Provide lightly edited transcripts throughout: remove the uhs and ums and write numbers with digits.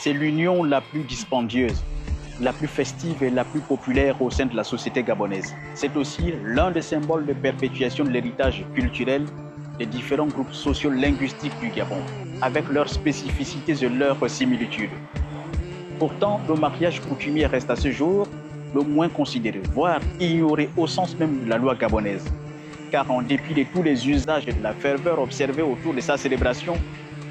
c'est l'union la plus dispendieuse, la plus festive et la plus populaire au sein de la société gabonaise. C'est aussi l'un des symboles de perpétuation de l'héritage culturel des différents groupes socio-linguistiques du Gabon, avec leurs spécificités et leurs similitudes. Pourtant, le mariage coutumier reste à ce jour le moins considéré, voire ignoré au sens même de la loi gabonaise. Car en dépit de tous les usages et de la ferveur observée autour de sa célébration,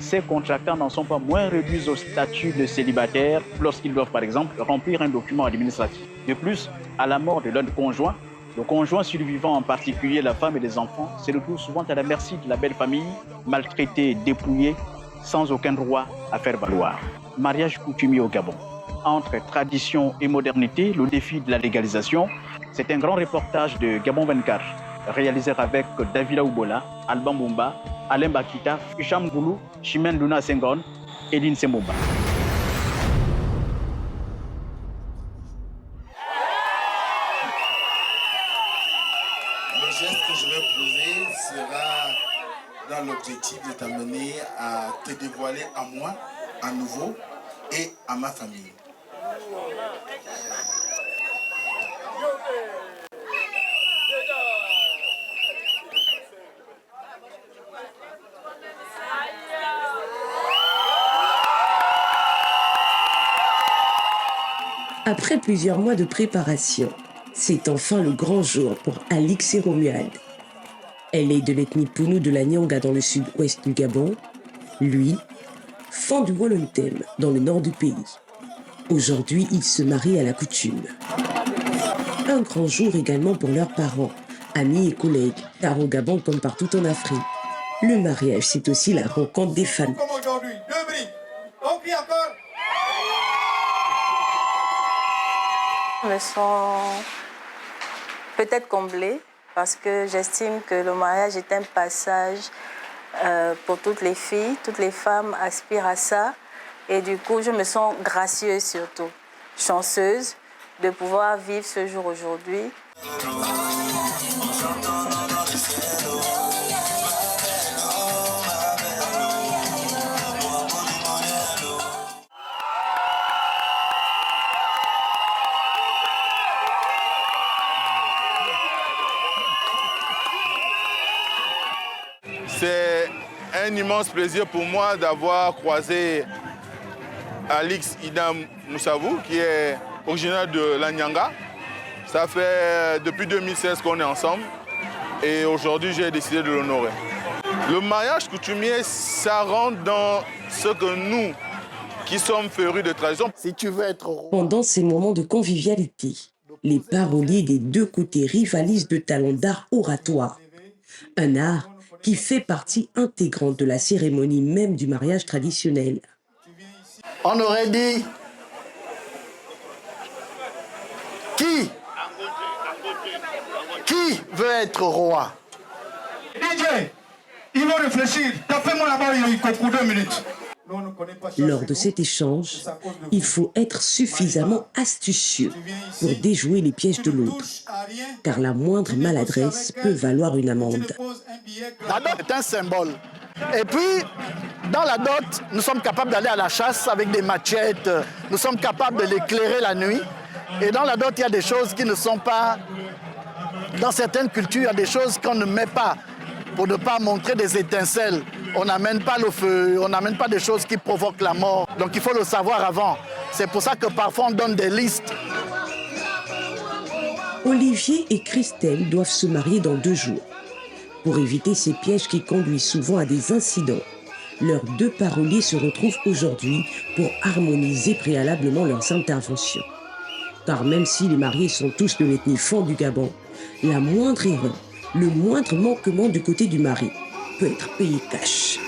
ces contractants n'en sont pas moins réduits au statut de célibataire lorsqu'ils doivent par exemple remplir un document administratif. De plus, à la mort de l'un des conjoints, le conjoint survivant, en particulier la femme et les enfants, se retrouve souvent à la merci de la belle famille, maltraitée, dépouillée, sans aucun droit à faire valoir. Mariage coutumier au Gabon. Entre tradition et modernité, le défi de la légalisation, c'est un grand reportage de Gabon 24, réalisé avec Davila Oubola, Alban Mumba, Alain Bakita, Hicham Goulou, Chimène Luna Senghor et Lynn Semumba. Le geste que je vais poser sera dans l'objectif de t'amener à te dévoiler à moi, à nouveau, et à ma famille. Après plusieurs mois de préparation, c'est enfin le grand jour pour Alix et Romuald. Elle est de l'ethnie Pounou de la Nyanga dans le sud-ouest du Gabon. Lui, fan du Wolontem dans le nord du pays. Aujourd'hui, ils se marient à la coutume. Un grand jour également pour leurs parents, amis et collègues, car au Gabon comme partout en Afrique, le mariage c'est aussi la rencontre des familles. Comme aujourd'hui, deux bris, on crie encore. Je me sens peut-être comblée parce que j'estime que le mariage est un passage pour toutes les filles. Toutes les femmes aspirent à ça. Et du coup, je me sens gracieuse surtout, chanceuse de pouvoir vivre ce jour aujourd'hui. C'est un immense plaisir pour moi d'avoir croisé Alix Idam Moussavou, qui est originaire de la Nyanga. Ça fait depuis 2016 qu'on est ensemble et aujourd'hui j'ai décidé de l'honorer. Le mariage coutumier, ça rentre dans ce que nous, qui sommes férus de tradition. Si tu veux être roi... Pendant ces moments de convivialité, les paroliers des deux côtés rivalisent de talents d'art oratoire. Un art qui fait partie intégrante de la cérémonie même du mariage traditionnel. On aurait dit... Qui veut être roi? DJ, ils vont réfléchir. Tapez-moi là-bas, il faut 2 minutes. Lors de cet échange, il faut être suffisamment astucieux pour déjouer les pièges de l'autre, car la moindre maladresse peut valoir une amende. La dot est un symbole. Et puis, dans la dot, nous sommes capables d'aller à la chasse avec des machettes, nous sommes capables de l'éclairer la nuit. Et dans la dot, il y a des choses qui ne sont pas... Dans certaines cultures, il y a des choses qu'on ne met pas pour ne pas montrer des étincelles. On n'amène pas le feu, on n'amène pas des choses qui provoquent la mort. Donc il faut le savoir avant. C'est pour ça que parfois on donne des listes. Olivier et Christelle doivent se marier dans 2 jours. Pour éviter ces pièges qui conduisent souvent à des incidents, leurs 2 paroliers se retrouvent aujourd'hui pour harmoniser préalablement leurs interventions. Car même si les mariés sont tous de l'ethnie Fon du Gabon, la moindre erreur, le moindre manquement du côté du mari peut être payé cash.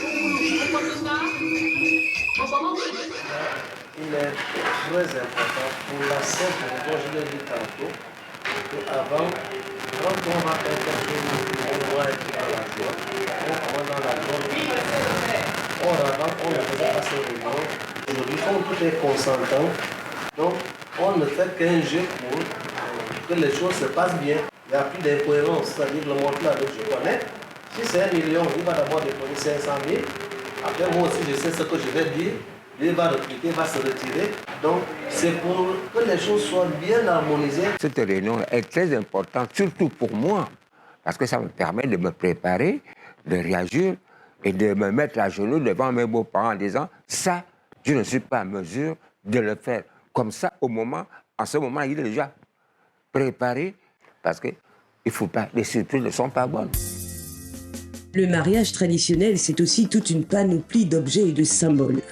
Il est très important pour la simple raison, je l'ai dit tantôt, qu'avant, quand on va intervenir, on doit être dans la joie, on commence dans la joie, on rentre, on ne faisait pas ces réunions. Aujourd'hui, comme tout est consentant, donc on ne fait qu'un jeu pour que les choses se passent bien. Il n'y a plus d'incohérence, c'est-à-dire le montant que je connais. Si c'est 1 million, il va d'abord déposer 500 000. Après, moi aussi, je sais ce que je vais dire. lui va recruter, va se retirer. Donc, c'est pour que les choses soient bien harmonisées. Cette réunion est très importante, surtout pour moi, parce que ça me permet de me préparer, de réagir et de me mettre à genoux devant mes beaux-parents en disant « ça, je ne suis pas en mesure de le faire ». Comme ça, en ce moment, il est déjà préparé, parce que il faut pas, les surprises ne sont pas bonnes. Le mariage traditionnel, c'est aussi toute une panoplie d'objets et de symboles.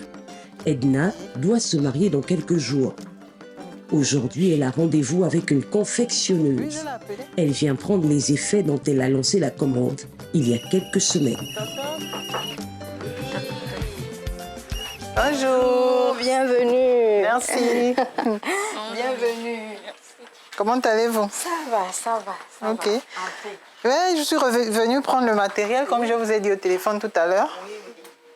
Edna doit se marier dans quelques jours. Aujourd'hui, elle a rendez-vous avec une confectionneuse. Elle vient prendre les effets dont elle a lancé la commande il y a quelques semaines. Bonjour, bienvenue. Merci. Bienvenue. Comment allez-vous? Ça va, ça va. Ok. Ouais, je suis revenue prendre le matériel comme je vous ai dit au téléphone tout à l'heure. Oui.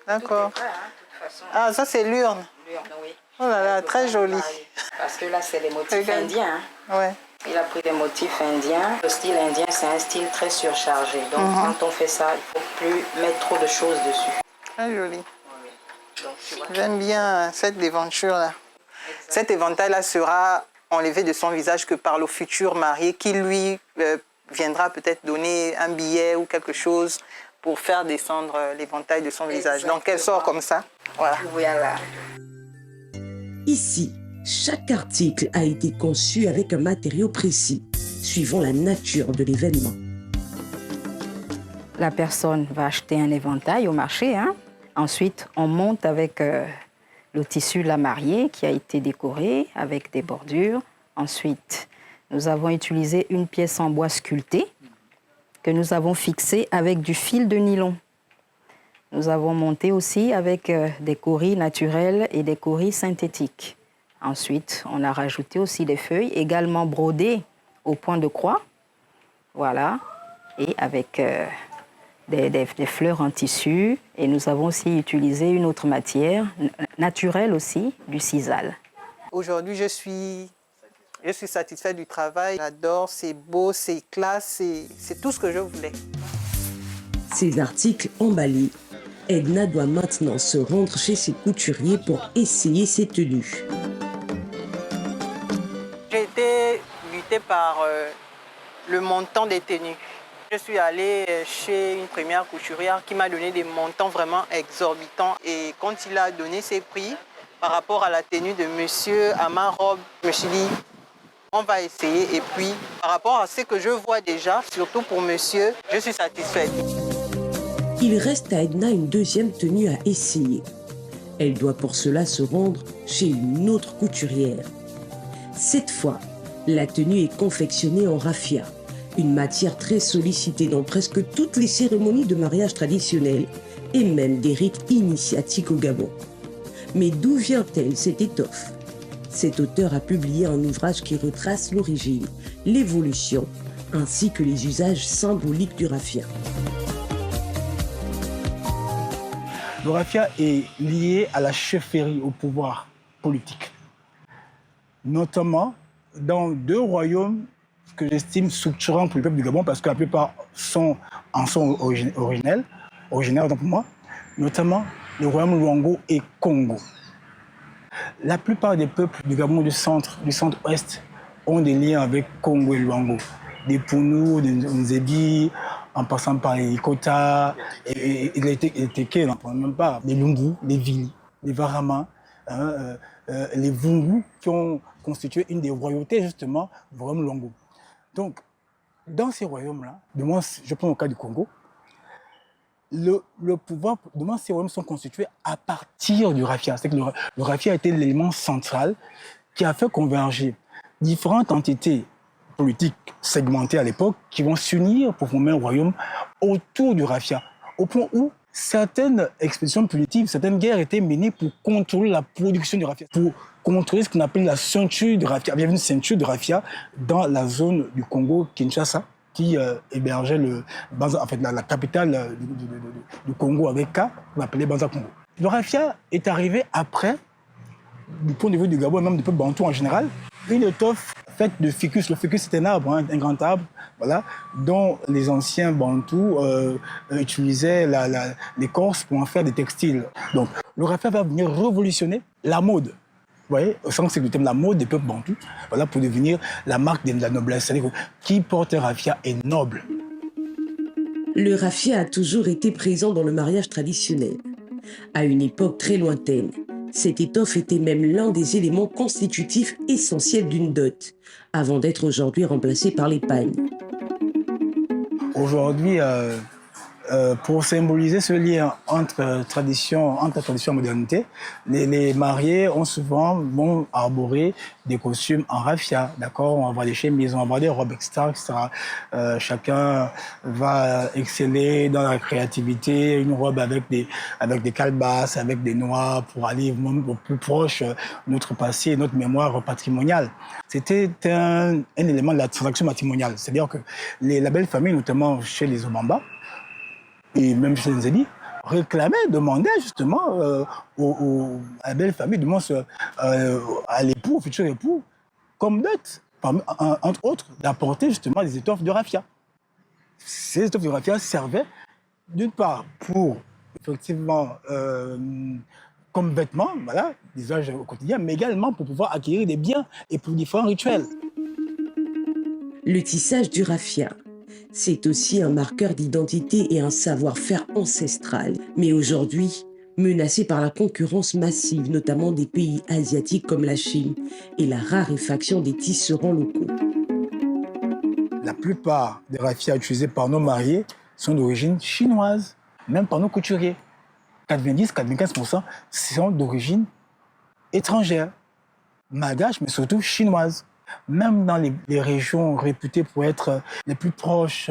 D'accord. Tout est prêt, hein, de toute façon. Ah, ça c'est l'urne. L'urne, oui. Oh là là, très joli. Parce que là, c'est les motifs Regarde. indiens. Hein. Ouais. Il a pris des motifs indiens. Le style indien, c'est un style très surchargé. Donc, quand on fait ça, il ne faut plus mettre trop de choses dessus. Très joli. Donc, tu vois. J'aime bien cette devanture-là. Cet éventail-là sera enlevé de son visage que par le futur marié qui, lui, viendra peut-être donner un billet ou quelque chose pour faire descendre l'éventail de son visage. Donc, elle sort comme ça. Voilà. Voilà. Ici, chaque article a été conçu avec un matériau précis, suivant la nature de l'événement. La personne va acheter un éventail au marché. Hein. Ensuite, on monte avec le tissu de la mariée qui a été décoré avec des bordures. Ensuite, nous avons utilisé une pièce en bois sculpté que nous avons fixée avec du fil de nylon. Nous avons monté aussi avec des coris naturels et des coris synthétiques. Ensuite, on a rajouté aussi des feuilles également brodées au point de croix. Voilà. Et avec des fleurs en tissu. Et nous avons aussi utilisé une autre matière naturelle aussi, du sisal. Aujourd'hui, je suis satisfaite du travail. J'adore, c'est beau, c'est classe, c'est tout ce que je voulais. Ces articles emballés, Edna doit maintenant se rendre chez ses couturiers pour essayer ses tenues. J'ai été butée par le montant des tenues. Je suis allée chez une première couturière qui m'a donné des montants vraiment exorbitants. Et quand il a donné ses prix par rapport à la tenue de monsieur, à ma robe, je me suis dit, on va essayer. Et puis, par rapport à ce que je vois déjà, surtout pour monsieur, je suis satisfaite. Il reste à Edna une deuxième tenue à essayer. Elle doit pour cela se rendre chez une autre couturière. Cette fois, la tenue est confectionnée en raffia, une matière très sollicitée dans presque toutes les cérémonies de mariage traditionnelles et même des rites initiatiques au Gabon. Mais d'où vient-elle cette étoffe? Cet auteur a publié un ouvrage qui retrace l'origine, l'évolution, ainsi que les usages symboliques du raffia. Le raffia est lié à la chefferie, au pouvoir politique. Notamment dans deux royaumes que j'estime structurants pour le peuple du Gabon, parce que la plupart en sont originaires pour moi, notamment le royaume Luango et Congo. La plupart des peuples du Gabon du centre-ouest ont des liens avec Congo et Luango. Des Pounou, des Nzebi, en passant par les Ikota, et les Teke, n'en parle même pas, les Lungu, les Vili, les Varama, les Vungu, qui ont constitué une des royautés, justement, du royaume Luango. Donc, dans ces royaumes-là, je prends le cas du Congo, le pouvoir, ces royaumes sont constitués à partir du raffia. C'est que le raffia a été l'élément central qui a fait converger différentes entités politiques segmentées à l'époque qui vont s'unir pour former un royaume autour du raffia. Au point où certaines expéditions punitives, certaines guerres étaient menées pour contrôler la production du raffia, pour contrôler ce qu'on appelle la ceinture du raffia. Il y avait une ceinture de raffia dans la zone du Congo, Kinshasa, qui hébergeait la capitale du Congo avec K, qu'on appelait Banza Congo. Le raffia est arrivé après, du point de vue du Gabon et même du peuple bantou en général, une étoffe faite de ficus. Le ficus, c'est un arbre, un grand arbre, voilà, dont les anciens bantous utilisaient l'écorce pour en faire des textiles. Donc, le raffia va venir révolutionner la mode. Vous voyez, au sens c'est le thème de la mode des peuples bantous, voilà, pour devenir la marque de la noblesse. C'est-à-dire que qui porte un raffia est noble. Le raffia a toujours été présent dans le mariage traditionnel. À une époque très lointaine, cette étoffe était même l'un des éléments constitutifs essentiels d'une dot, avant d'être aujourd'hui remplacé par l'épagne. Aujourd'hui, pour symboliser ce lien entre tradition et modernité, les mariés vont arborer des costumes en raffia, d'accord? On va avoir des chemises, on va avoir des robes, etc. Chacun va exceller dans la créativité, une robe avec des calebasses, avec des noix, pour aller au plus proche de notre passé, notre mémoire patrimoniale. C'était un élément de la transaction matrimoniale. C'est-à-dire que la belle famille, notamment chez les Obamba, et même chez les Nzeli, demandaient justement à la belle famille, à l'époux, au futur époux, comme dot, entre autres, d'apporter justement des étoffes de raffia. Ces étoffes de raffia servaient d'une part pour, effectivement, comme vêtements, voilà, d'usage au quotidien, mais également pour pouvoir acquérir des biens et pour différents rituels. Le tissage du raffia, c'est aussi un marqueur d'identité et un savoir-faire ancestral. Mais aujourd'hui, menacé par la concurrence massive, notamment des pays asiatiques comme la Chine, et la raréfaction des tisserands locaux. La plupart des raffias utilisés par nos mariés sont d'origine chinoise, même par nos couturiers. 90-95% sont d'origine étrangère, malgache, mais surtout chinoise. Même dans les régions réputées pour être les plus proches,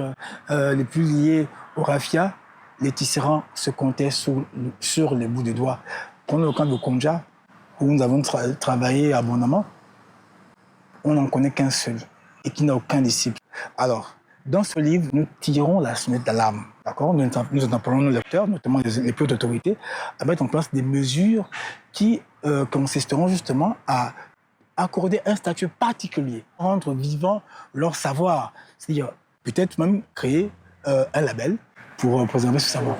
les plus liées au raffia, les tisserands se comptaient sur les bouts des doigts. Prenons le camp de Konja, où nous avons travaillé abondamment, on n'en connaît qu'un seul et qui n'a aucun disciple. Alors, dans ce livre, nous tirons la sonnette d'alarme. D'accord ? Nous appelons nos lecteurs, notamment les plus d'autorité, à mettre en place des mesures qui consisteront justement à accorder un statut particulier, rendre vivant leur savoir. C'est-à-dire peut-être même créer un label pour préserver ce savoir.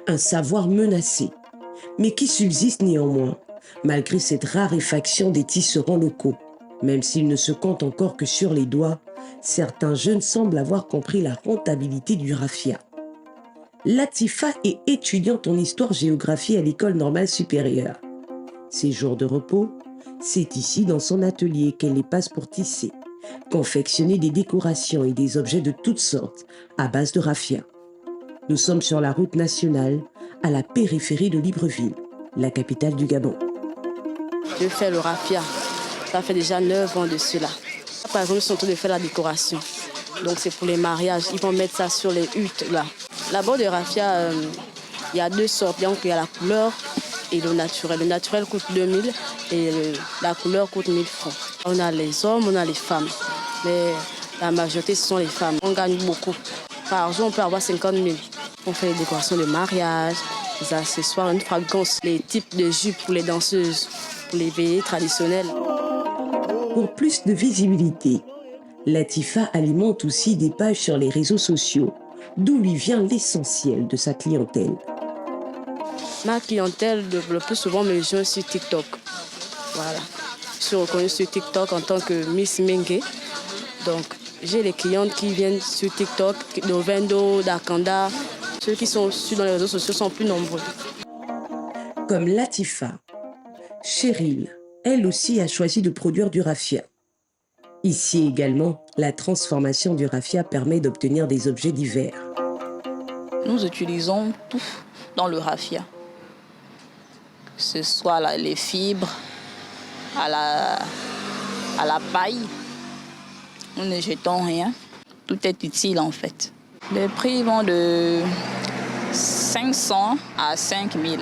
Un savoir menacé, mais qui subsiste néanmoins, malgré cette raréfaction des tisserands locaux. Même s'ils ne se comptent encore que sur les doigts, certains jeunes semblent avoir compris la rentabilité du raffia. Latifa est étudiante en histoire-géographie à l'école normale supérieure. Ses jours de repos, c'est ici dans son atelier qu'elle les passe pour tisser, confectionner des décorations et des objets de toutes sortes à base de raffia. Nous sommes sur la route nationale, à la périphérie de Libreville, la capitale du Gabon. Je fais le raffia. Ça fait déjà 9 ans de cela. Par exemple, ils sont en train de faire la décoration. Donc c'est pour les mariages. Ils vont mettre ça sur les huttes là. Là-bas de raffia, il y a 2 sortes. Donc il y a la couleur et le naturel. Le naturel coûte 2000 et la couleur coûte 1000 francs. On a les hommes, on a les femmes. Mais la majorité, ce sont les femmes. On gagne beaucoup. Par jour, on peut avoir 50 000. On fait les décorations de mariage, les accessoires, une fragrance, les types de jupes pour les danseuses, pour les veillées traditionnelles. Pour plus de visibilité, Latifa alimente aussi des pages sur les réseaux sociaux, d'où lui vient l'essentiel de sa clientèle. Ma clientèle, le plus souvent, me rejoint sur TikTok. Voilà. Je suis reconnue sur TikTok en tant que Miss Mengue. Donc, j'ai les clientes qui viennent sur TikTok, d'Ovendo, d'Akanda. Ceux qui sont dans les réseaux sociaux sont plus nombreux. Comme Latifa, Cheryl, elle aussi, a choisi de produire du raffia. Ici également, la transformation du raffia permet d'obtenir des objets divers. Nous utilisons tout dans le raffia. Que ce soit les fibres, à la paille. Nous ne jetons rien. Tout est utile en fait. Les prix vont de 500 à 5000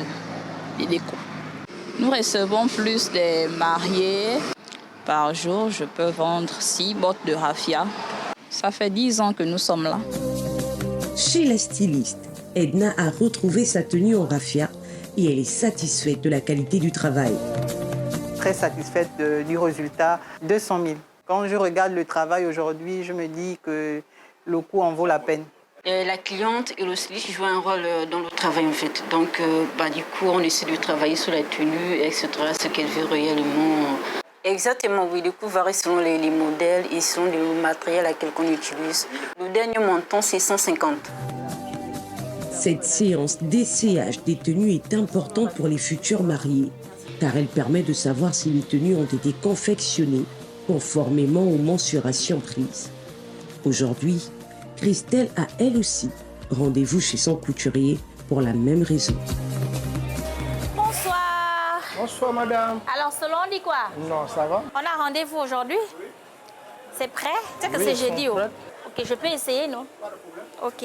les décos. Nous recevons plus des mariés. Par jour, je peux vendre 6 bottes de raffia. Ça fait 10 ans que nous sommes là. Chez la styliste, Edna a retrouvé sa tenue en raffia et elle est satisfaite de la qualité du travail. Très satisfaite du résultat, 200 000. Quand je regarde le travail aujourd'hui, je me dis que le coût en vaut la peine. La cliente et le styliste jouent un rôle dans le travail en fait. Donc du coup on essaie de travailler sur la tenue, etc. Ce qu'elle veut réellement. Exactement, oui. Du coup varie selon les modèles et selon le matériel à quel qu'on utilise. Le dernier montant c'est 150. Cette séance d'essayage des tenues est importante pour les futurs mariés, car elle permet de savoir si les tenues ont été confectionnées conformément aux mensurations prises. Aujourd'hui, Christelle a elle aussi rendez-vous chez son couturier pour la même raison. Bonsoir. Bonsoir, madame. Alors, selon on dit quoi? Non, ça va? On a rendez-vous aujourd'hui? C'est prêt? Tu sais que Oui, c'est ils sont jeudi. Oh. prêts. Ok, je peux essayer, non? Ok,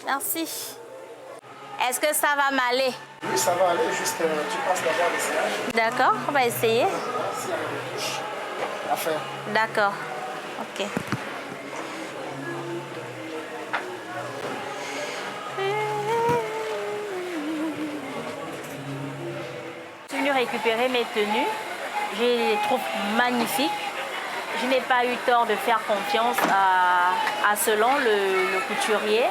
merci. Est-ce que ça va m'aller? Oui, ça va aller, juste tu passes d'abord l'essayage. D'accord, on va essayer. S'il y a une touche à faire. D'accord, ok. Je suis venue récupérer mes tenues. Je les trouve magnifiques. Je n'ai pas eu tort de faire confiance à Selon, le couturier.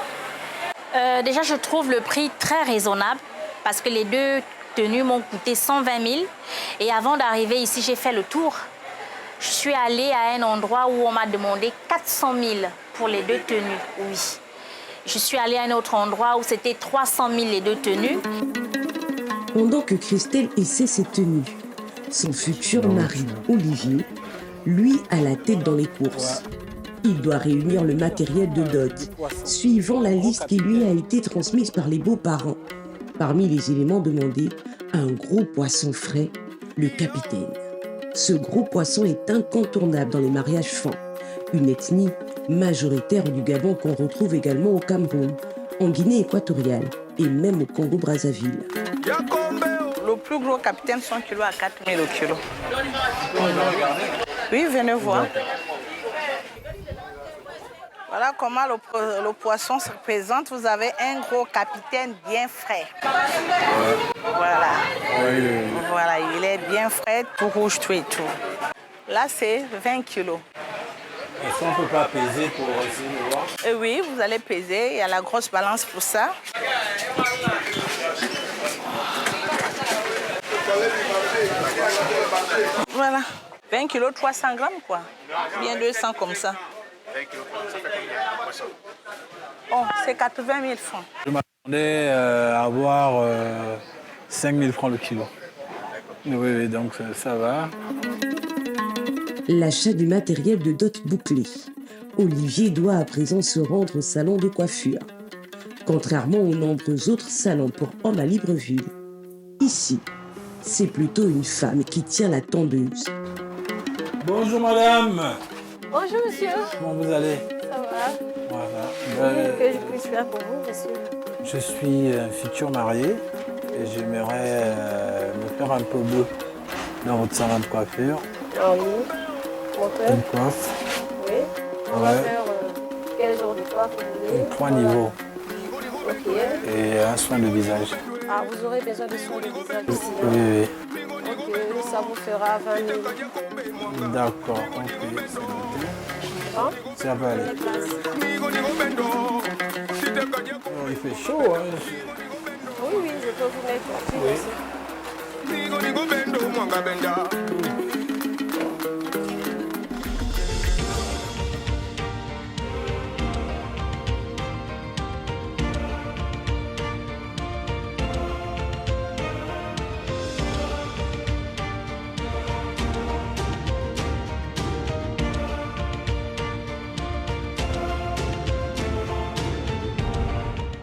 Déjà, je trouve le prix très raisonnable parce que les deux tenues m'ont coûté 120 000. Et avant d'arriver ici, j'ai fait le tour. Je suis allée à un endroit où on m'a demandé 400 000 pour les deux tenues, oui. Je suis allée à un autre endroit où c'était 300 000 les deux tenues. Pendant que Christelle essaie ses tenues, son futur mari, Olivier, lui a la tête dans les courses. Il doit réunir le matériel de dot, suivant la liste qui lui a été transmise par les beaux-parents. Parmi les éléments demandés, un gros poisson frais, le capitaine. Ce gros poisson est incontournable dans les mariages fins, une ethnie majoritaire du Gabon qu'on retrouve également au Cameroun, en Guinée équatoriale et même au Congo-Brazzaville. Le plus gros capitaine, 100 kg à 4 000 au kilo. Oui, venez voir. Voilà comment le poisson se présente. Vous avez un gros capitaine bien frais. Voilà. Voilà, il est bien frais, tout rouge, tout et tout. Là, c'est 20 kilos. Est-ce qu'on ne peut pas peser pour essayer de voir? Oui, vous allez peser. Il y a la grosse balance pour ça. Voilà. 20 kilos, 300 grammes, quoi. Bien 200 comme ça. 20 kilos, ça fait combien de poisson? Oh, c'est 80 000 francs. Je m'attendais à avoir 5 000 francs le kilo. Oui, donc ça va. L'achat du matériel de dot bouclé. Olivier doit à présent se rendre au salon de coiffure. Contrairement aux nombreux autres salons pour hommes à Libreville, ici, c'est plutôt une femme qui tient la tondeuse. Bonjour madame. Bonjour monsieur. Comment vous allez? Ça va? Voilà. Que je puisse faire pour vous, monsieur? Je suis un futur marié et j'aimerais me faire un peu beau dans votre salon de coiffure. Ah oui. Montrez. Une coiffe. Oui. On va faire quel genre de coiffe vous voulez? 3 niveaux. Ok. Et un soin de visage. Ah, vous aurez besoin de soins de visage ici. Oui. Ok, ça vous fera 20 000. D'accord, ok, c'est noté. Hein? Ça va aller. Oh, il fait chaud, hein? Oui, oui, je peux vous mettre aussi.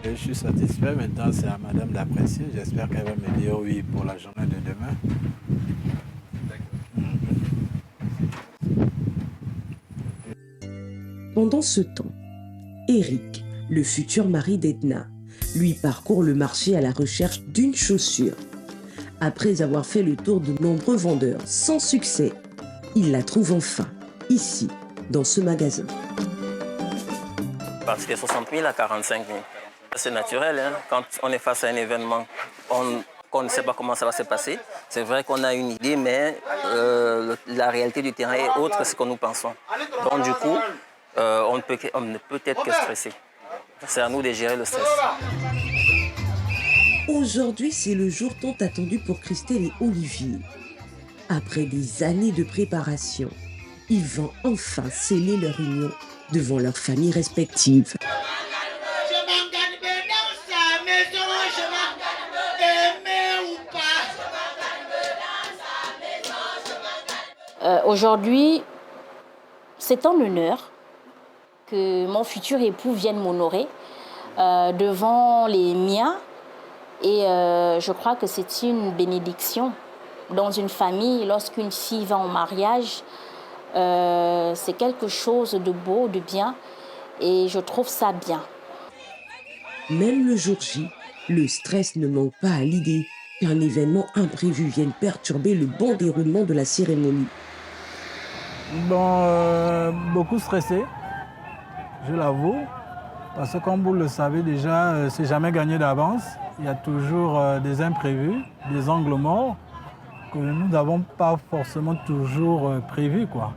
Je suis satisfait. Maintenant, c'est à madame d'apprécier. J'espère qu'elle va me dire oui pour la journée de demain. Pendant ce temps, Eric, le futur mari d'Edna, lui parcourt le marché à la recherche d'une chaussure. Après avoir fait le tour de nombreux vendeurs sans succès, il la trouve enfin, ici, dans ce magasin. Parce que 60 000 à 45 000. C'est naturel, hein? Quand on est face à un événement qu'on ne sait pas comment ça va se passer. C'est vrai qu'on a une idée, mais la réalité du terrain est autre que ce que nous pensons. Donc du coup, on ne peut être que stressé. C'est à nous de gérer le stress. Aujourd'hui, c'est le jour tant attendu pour Christelle et Olivier. Après des années de préparation, ils vont enfin sceller leur union devant leurs familles respectives. Aujourd'hui, c'est un honneur que mon futur époux vienne m'honorer devant les miens. Et je crois que c'est une bénédiction dans une famille. Lorsqu'une fille va en mariage, c'est quelque chose de beau, de bien. Et je trouve ça bien. Même le jour J, le stress ne manque pas à l'idée qu'un événement imprévu vienne perturber le bon déroulement de la cérémonie. Bon, beaucoup stressé, je l'avoue, parce que comme vous le savez déjà, c'est jamais gagné d'avance. Il y a toujours des imprévus, des angles morts que nous n'avons pas forcément toujours prévus, quoi.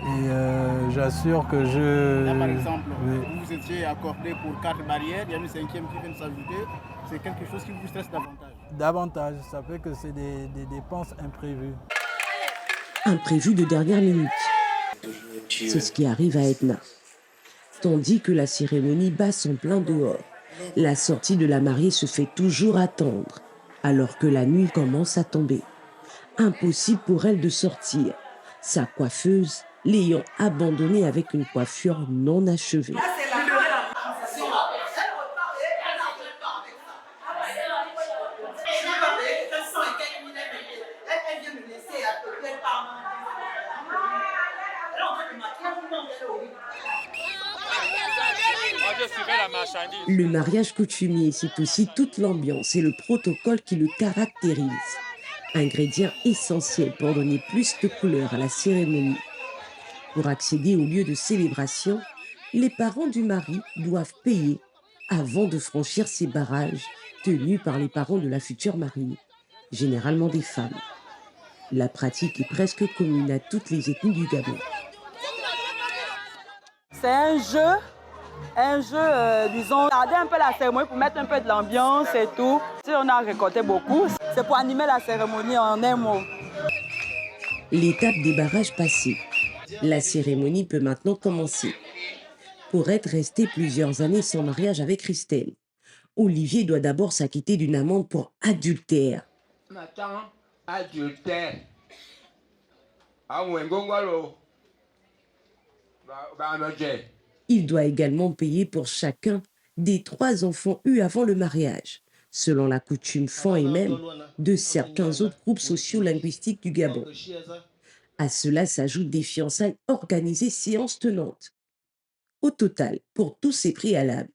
Et j'assure que Là, par exemple, vous étiez accordé pour 4 barrières, il y a une 5e qui vient de s'ajouter. C'est quelque chose qui vous stresse davantage? Davantage, ça fait que c'est des dépenses imprévues. Imprévu de dernière minute. C'est ce qui arrive à Edna. Tandis que la cérémonie bat son plein dehors, la sortie de la mariée se fait toujours attendre, alors que la nuit commence à tomber. Impossible pour elle de sortir, sa coiffeuse l'ayant abandonnée avec une coiffure non achevée. Le mariage coutumier, c'est aussi toute l'ambiance et le protocole qui le caractérise. Ingrédient essentiel pour donner plus de couleur à la cérémonie. Pour accéder au lieu de célébration, les parents du mari doivent payer avant de franchir ces barrages tenus par les parents de la future mariée, généralement des femmes. La pratique est presque commune à toutes les ethnies du Gabon. C'est un jeu, disons, garder un peu la cérémonie pour mettre un peu de l'ambiance et tout. Si on a récolté beaucoup, c'est pour animer la cérémonie en un mot. L'étape des barrages passée, la cérémonie peut maintenant commencer. Pour être resté plusieurs années sans mariage avec Christelle, Olivier doit d'abord s'acquitter d'une amende pour adultère. Attends, adultère. Il doit également payer pour chacun des 3 enfants eus avant le mariage, selon la coutume fan et même de certains autres groupes sociolinguistiques du Gabon. À cela s'ajoutent des fiançailles organisées séance tenante. Au total, pour tous ces préalables,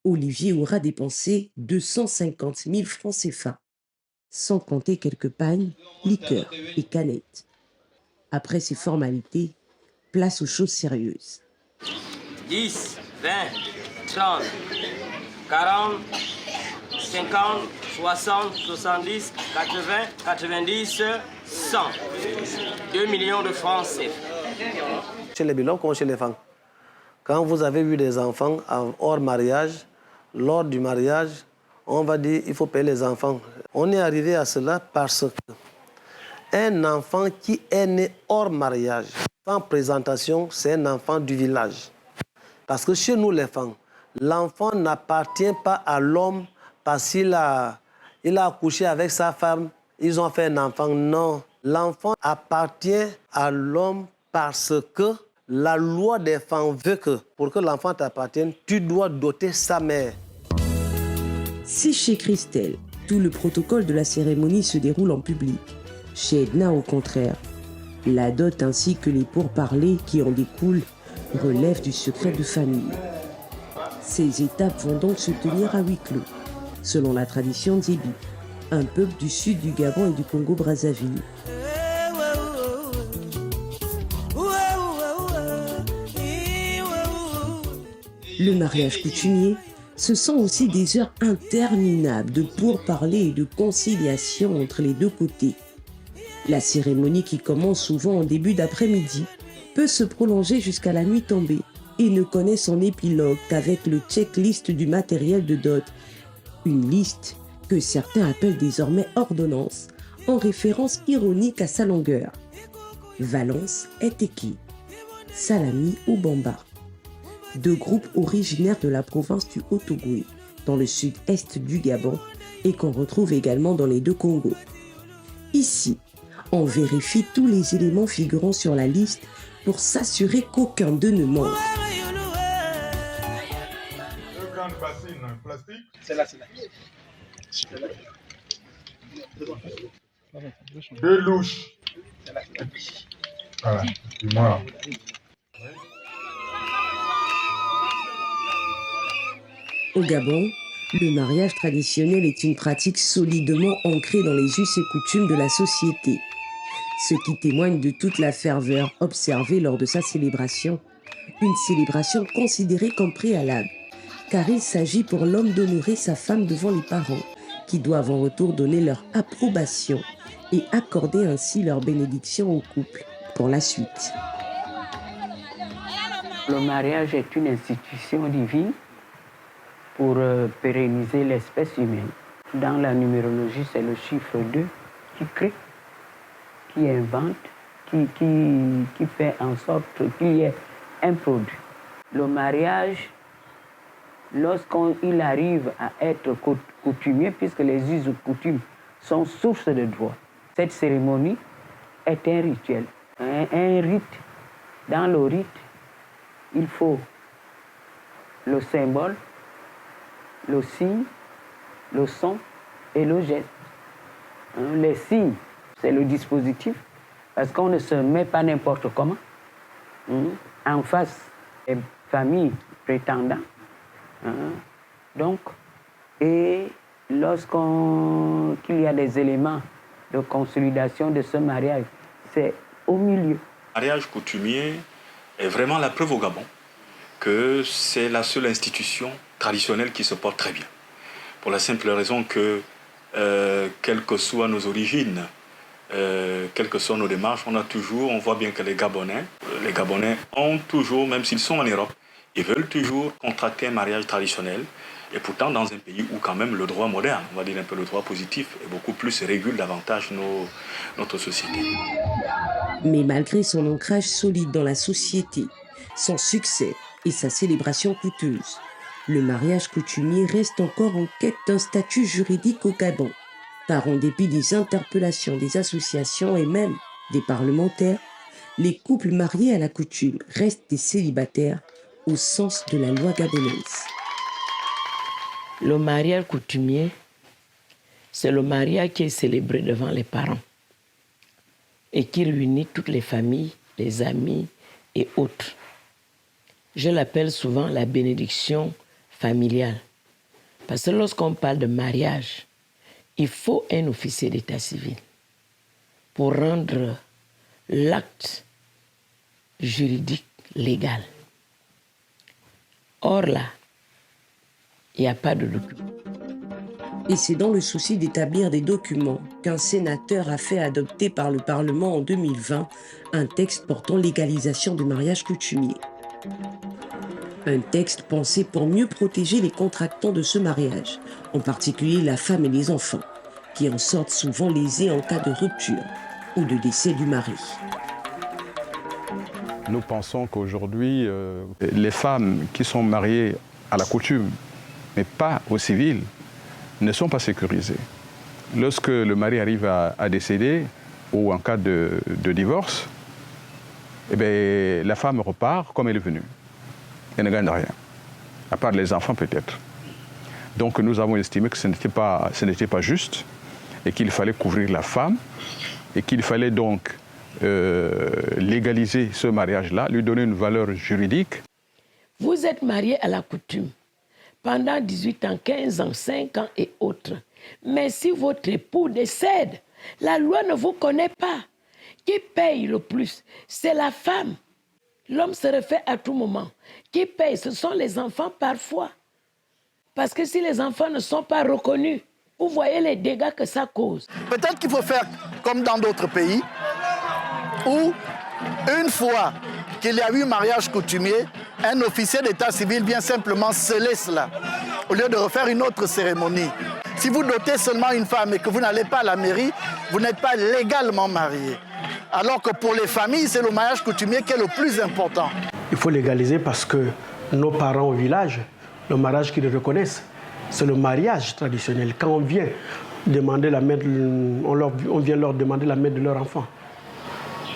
Olivier aura dépensé 250 000 francs CFA, sans compter quelques pagnes, liqueurs et canettes. Après ces formalités, place aux choses sérieuses. 10, 20, 30, 40, 50, 60, 70, 80, 90, 100. 2 millions de francs CFA. Chez les bilans comme chez les femmes. Quand vous avez eu des enfants hors mariage, lors du mariage, on va dire qu'il faut payer les enfants. On est arrivé à cela parce qu'un enfant qui est né hors mariage, sans présentation, c'est un enfant du village. Parce que chez nous, les femmes, l'enfant n'appartient pas à l'homme parce qu'il a accouché avec sa femme, ils ont fait un enfant. Non, l'enfant appartient à l'homme parce que la loi des femmes veut que, pour que l'enfant t'appartienne, tu dois doter sa mère. Si chez Christelle, tout le protocole de la cérémonie se déroule en public, chez Edna, au contraire, la dot ainsi que les pourparlers qui en découlent relèvent du secret de famille. Ces étapes vont donc se tenir à huis clos, selon la tradition Diebi, un peuple du sud du Gabon et du Congo-Brazzaville. Le mariage coutumier, ce sont aussi des heures interminables de pourparlers et de conciliation entre les deux côtés. La cérémonie, qui commence souvent en début d'après-midi, peut se prolonger jusqu'à la nuit tombée et ne connaît son épilogue qu'avec le checklist du matériel de dot. Une liste que certains appellent désormais ordonnance, en référence ironique à sa longueur. Valence et Teki, Salami ou Bamba. Deux groupes originaires de la province du Haut-Ogooué, dans le sud-est du Gabon, et qu'on retrouve également dans les deux Congos. Ici, on vérifie tous les éléments figurant sur la liste pour s'assurer qu'aucun d'eux ne manque. Deux grandes bassines en plastique. Celle-là. Deux louches. Voilà, dis-moi. Au Gabon, le mariage traditionnel est une pratique solidement ancrée dans les us et coutumes de la société, ce qui témoigne de toute la ferveur observée lors de sa célébration, une célébration considérée comme préalable, car il s'agit pour l'homme d'honorer sa femme devant les parents, qui doivent en retour donner leur approbation et accorder ainsi leur bénédiction au couple pour la suite. Le mariage est une institution divine pour pérenniser l'espèce humaine. Dans la numérologie, c'est le chiffre 2 qui crée, qui invente, qui fait en sorte qu'il y ait un produit. Le mariage, lorsqu'il arrive à être coutumier, puisque les us et coutumes sont source de droit, cette cérémonie est un rituel, un rite. Dans le rite, il faut le symbole, le signe, le son et le geste. Les signes, c'est le dispositif, parce qu'on ne se met pas n'importe comment. En face des familles prétendants. Donc, et lorsqu'il y a des éléments de consolidation de ce mariage, c'est au milieu. Le mariage coutumier est vraiment la preuve au Gabon que c'est la seule institution traditionnelle qui se porte très bien. Pour la simple raison que, quelles que soient nos origines, quelles que soient nos démarches, on voit bien que les Gabonais ont toujours, même s'ils sont en Europe, ils veulent toujours contracter un mariage traditionnel. Et pourtant, dans un pays où quand même le droit moderne, on va dire un peu le droit positif, est beaucoup plus régule davantage notre société. Mais malgré son ancrage solide dans la société, son succès et sa célébration coûteuse, le mariage coutumier reste encore en quête d'un statut juridique au Gabon. Car en dépit des interpellations des associations et même des parlementaires, les couples mariés à la coutume restent des célibataires au sens de la loi gabonaise. Le mariage coutumier, c'est le mariage qui est célébré devant les parents et qui réunit toutes les familles, les amis et autres. Je l'appelle souvent la bénédiction familiale. Parce que lorsqu'on parle de mariage, il faut un officier d'état civil pour rendre l'acte juridique légal. Or là, il n'y a pas de document. Et c'est dans le souci d'établir des documents qu'un sénateur a fait adopter par le Parlement en 2020 un texte portant légalisation du mariage coutumier. Un texte pensé pour mieux protéger les contractants de ce mariage, en particulier la femme et les enfants, qui en sortent souvent lésés en cas de rupture ou de décès du mari. Nous pensons qu'aujourd'hui, les femmes qui sont mariées à la coutume, mais pas au civil, ne sont pas sécurisées. Lorsque le mari arrive à décéder ou en cas de divorce, eh bien, la femme repart comme elle est venue. Elle ne gagne rien, à part les enfants peut-être. Donc nous avons estimé que ce n'était pas juste et qu'il fallait couvrir la femme et qu'il fallait donc légaliser ce mariage-là, lui donner une valeur juridique. Vous êtes marié à la coutume pendant 18 ans, 15 ans, 5 ans et autres. Mais si votre époux décède, la loi ne vous connaît pas. Qui paye le plus? C'est la femme. L'homme se refait à tout moment. Qui paye? Ce sont les enfants parfois. Parce que si les enfants ne sont pas reconnus, vous voyez les dégâts que ça cause. Peut-être qu'il faut faire comme dans d'autres pays, où une fois qu'il y a eu mariage coutumier, Un officier d'état civil vient simplement sceller cela, au lieu de refaire une autre cérémonie. Si vous dotez seulement une femme et que vous n'allez pas à la mairie, vous n'êtes pas légalement marié. Alors que pour les familles, c'est le mariage coutumier qui est le plus important. Il faut légaliser parce que nos parents au village, le mariage qu'ils reconnaissent, c'est le mariage traditionnel. Quand on vient demander la main, on vient leur demander la main de leur enfant.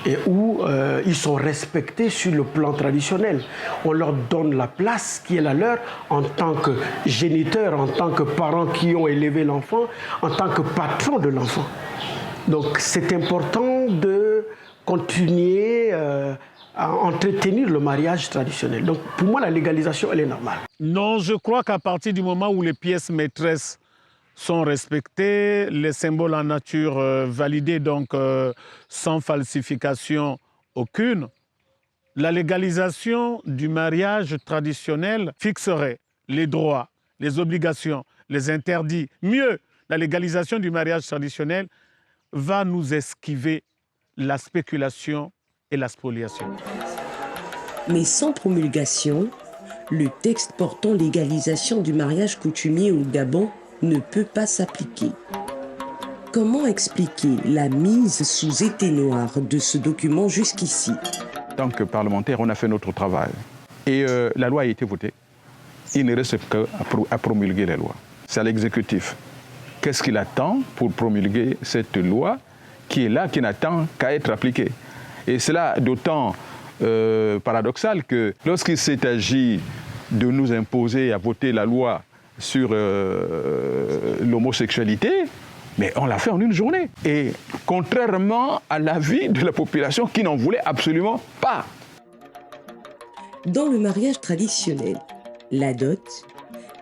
Et où ils sont respectés sur le plan traditionnel. On leur donne la place qui est la leur en tant que géniteurs, en tant que parents qui ont élevé l'enfant, en tant que patron de l'enfant. Donc c'est important de continuer à entretenir le mariage traditionnel. Donc pour moi, la légalisation, elle est normale. Non, je crois qu'à partir du moment où les pièces maîtresses sont respectées, les symboles en nature validés, donc sans falsification aucune, la légalisation du mariage traditionnel fixerait les droits, les obligations, les interdits. Mieux, la légalisation du mariage traditionnel va nous esquiver la spéculation et la spoliation. Mais sans promulgation, le texte portant légalisation du mariage coutumier au Gabon ne peut pas s'appliquer. Comment expliquer la mise sous éteignoir de ce document jusqu'ici? En tant que parlementaire, on a fait notre travail. Et la loi a été votée. Il ne reste qu'à promulguer la loi. C'est à l'exécutif. Qu'est-ce qu'il attend pour promulguer cette loi qui est là, qui n'attend qu'à être appliquée? Et cela d'autant paradoxal que lorsqu'il s'est agi de nous imposer à voter la loi sur l'homosexualité, mais on l'a fait en une journée. Et contrairement à l'avis de la population qui n'en voulait absolument pas. Dans le mariage traditionnel, la dot,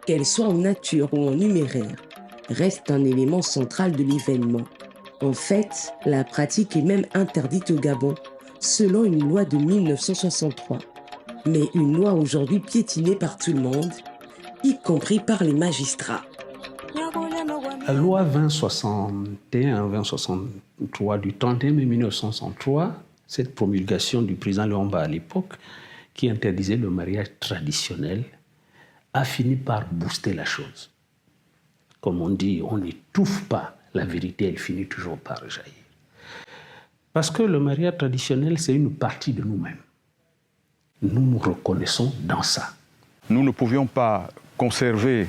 qu'elle soit en nature ou en numéraire, reste un élément central de l'événement. En fait, la pratique est même interdite au Gabon, selon une loi de 1963. Mais une loi aujourd'hui piétinée par tout le monde, y compris par les magistrats. La loi 2061-2063 du 31 mai 1963, cette promulgation du président Léomba à l'époque, qui interdisait le mariage traditionnel, a fini par booster la chose. Comme on dit, on n'étouffe pas la vérité, elle finit toujours par jaillir. Parce que le mariage traditionnel, c'est une partie de nous-mêmes. Nous nous reconnaissons dans ça. Nous ne pouvions pas conserver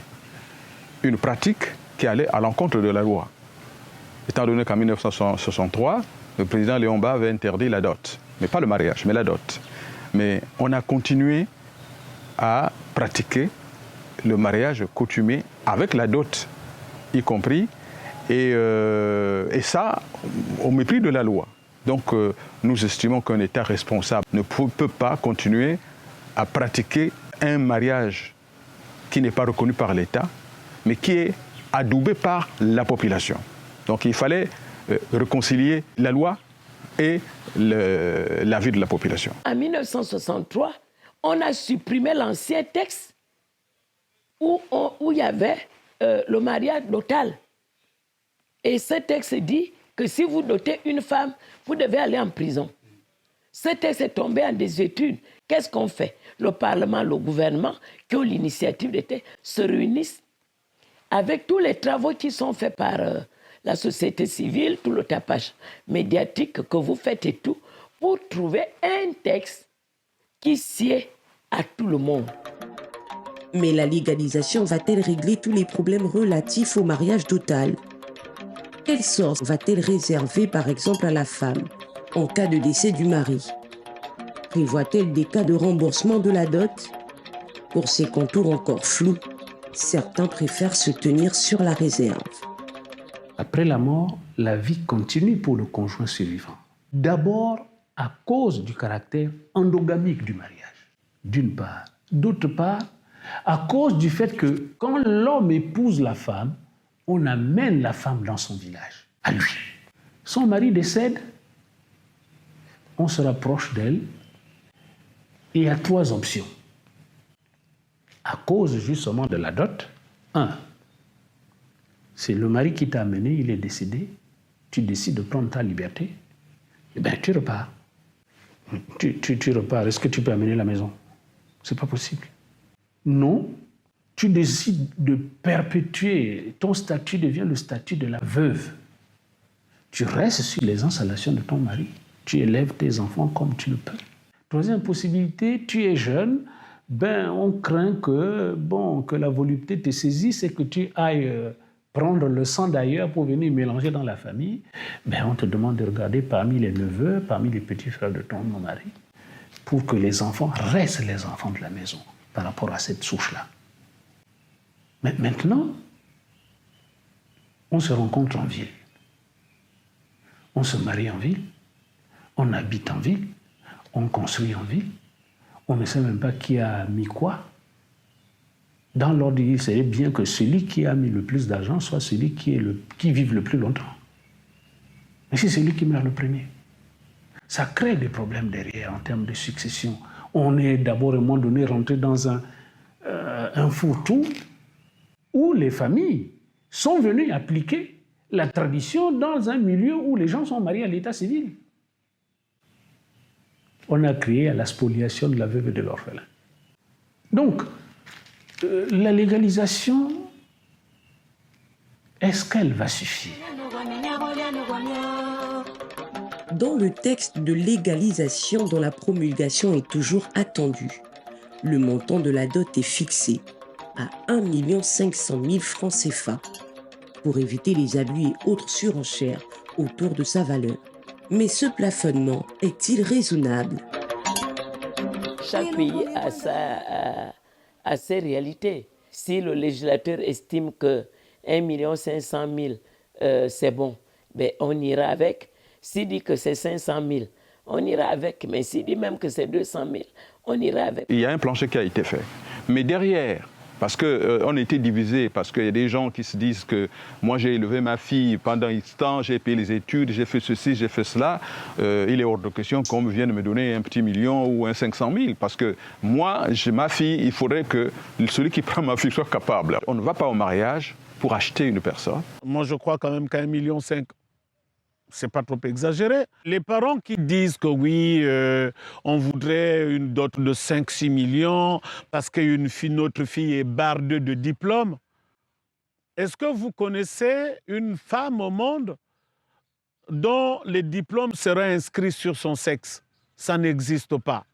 une pratique qui allait à l'encontre de la loi. Étant donné qu'en 1963, le président Léomba avait interdit la dot, mais pas le mariage, mais la dot. Mais on a continué à pratiquer le mariage coutumier avec la dot, y compris, et ça au mépris de la loi. Donc nous estimons qu'un État responsable ne peut pas continuer à pratiquer un mariage qui n'est pas reconnu par l'État, mais qui est adoubé par la population. Donc il fallait réconcilier la loi et l'avis de la population. En 1963, on a supprimé l'ancien texte où il y avait le mariage dotal. Et ce texte dit que si vous dotez une femme, vous devez aller en prison. Ce texte est tombé en désuétude. Qu'est-ce qu'on fait? Le Parlement, le gouvernement, qui ont l'initiative d'État, se réunissent avec tous les travaux qui sont faits par la société civile, tout le tapage médiatique que vous faites et tout, pour trouver un texte qui sied à tout le monde. Mais la légalisation va-t-elle régler tous les problèmes relatifs au mariage total? Quel sort va-t-elle réserver par exemple à la femme en cas de décès du mari? Prévoit-elle des cas de remboursement de la dot? Pour ces contours encore flous, certains préfèrent se tenir sur la réserve. Après la mort, la vie continue pour le conjoint survivant. D'abord, à cause du caractère endogamique du mariage, d'une part. D'autre part, à cause du fait que quand l'homme épouse la femme, on amène la femme dans son village, à lui. Son mari décède, on se rapproche d'elle, et il y a 3 options. À cause justement de la dot, 1, c'est le mari qui t'a amené, il est décédé, tu décides de prendre ta liberté, eh bien tu repars. Tu repars, est-ce que tu peux amener la maison? Ce n'est pas possible. Non, tu décides de perpétuer, ton statut devient le statut de la veuve. Tu restes sur les installations de ton mari. Tu élèves tes enfants comme tu le peux. Troisième possibilité, tu es jeune, on craint que la volupté te saisisse et que tu ailles prendre le sang d'ailleurs pour venir mélanger dans la famille. On te demande de regarder parmi les neveux, parmi les petits frères de ton mari, pour que les enfants restent les enfants de la maison par rapport à cette souche-là. Mais maintenant, on se rencontre en ville. On se marie en ville, on habite en ville, on construit en ville, on ne sait même pas qui a mis quoi. Dans l'ordre, il serait bien que celui qui a mis le plus d'argent soit celui qui vive le plus longtemps. Mais c'est celui qui meurt le premier. Ça crée des problèmes derrière en termes de succession. On est d'abord à un moment donné rentré dans un fourre-tout où les familles sont venues appliquer la tradition dans un milieu où les gens sont mariés à l'état civil. On a crié à la spoliation de la veuve et de l'orphelin. Donc, la légalisation, est-ce qu'elle va suffire? Dans le texte de légalisation dont la promulgation est toujours attendue, le montant de la dot est fixé à 1 500 000 francs CFA pour éviter les abus et autres surenchères autour de sa valeur. Mais ce plafonnement est-il raisonnable? Chaque pays a ses réalités. Si le législateur estime que 1 500 000 c'est bon, on ira avec. S'il dit que c'est 500 000, on ira avec. Mais s'il dit même que c'est 200 000, on ira avec. Il y a un plancher qui a été fait. Mais derrière, parce qu'on était divisés, parce qu'il y a des gens qui se disent que moi j'ai élevé ma fille pendant X temps, j'ai payé les études, j'ai fait ceci, j'ai fait cela, il est hors de question qu'on me vienne me donner un petit million ou un 500 000. Parce que moi, j'ai ma fille, il faudrait que celui qui prend ma fille soit capable. On ne va pas au mariage pour acheter une personne. Moi, je crois quand même qu'à 1,5 million, c'est pas trop exagéré. Les parents qui disent que oui, on voudrait une dot de 5-6 millions parce notre fille est bardée de diplômes. Est-ce que vous connaissez une femme au monde dont les diplômes seraient inscrits sur son sexe? Ça n'existe pas.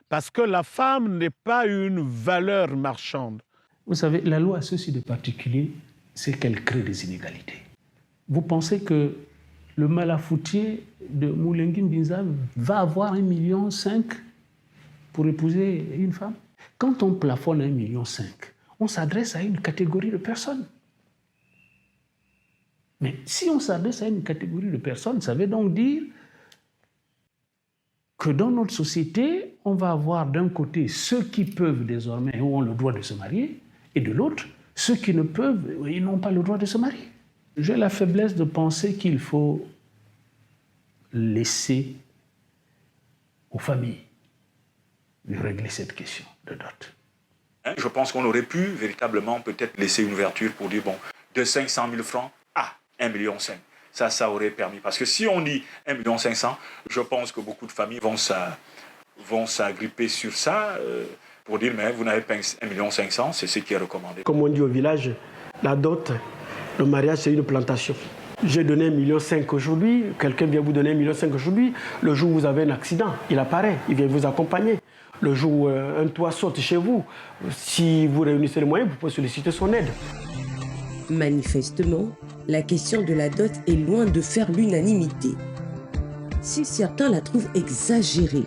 Parce que la femme n'est pas une valeur marchande. Vous savez, la loi a ceci de particulier, c'est qu'elle crée des inégalités. Vous pensez que le malafoutier de Moulenguine Binza va avoir 1,5 million pour épouser une femme? Quand on plafonne 1,5 million, on s'adresse à une catégorie de personnes. Mais si on s'adresse à une catégorie de personnes, ça veut donc dire que dans notre société, on va avoir d'un côté ceux qui peuvent désormais ou ont le droit de se marier, et de l'autre, ceux qui ne peuvent, ils n'ont pas le droit de se marier. J'ai la faiblesse de penser qu'il faut laisser aux familles de régler cette question de dot. Je pense qu'on aurait pu véritablement peut-être laisser une ouverture pour dire, de 500 000 francs à 1,5 million. Ça aurait permis. Parce que si on dit 1,5 million, je pense que beaucoup de familles vont s'agripper sur ça pour dire, mais vous n'avez pas 1,5 million, c'est ce qui est recommandé. Comme on dit au village, la dot, le mariage, c'est une plantation. J'ai donné 1,5 million aujourd'hui, quelqu'un vient vous donner 1,5 million aujourd'hui. Le jour où vous avez un accident, il apparaît, il vient vous accompagner. Le jour où un toit saute chez vous, si vous réunissez les moyens, vous pouvez solliciter son aide. Manifestement, la question de la dot est loin de faire l'unanimité. Si certains la trouvent exagérée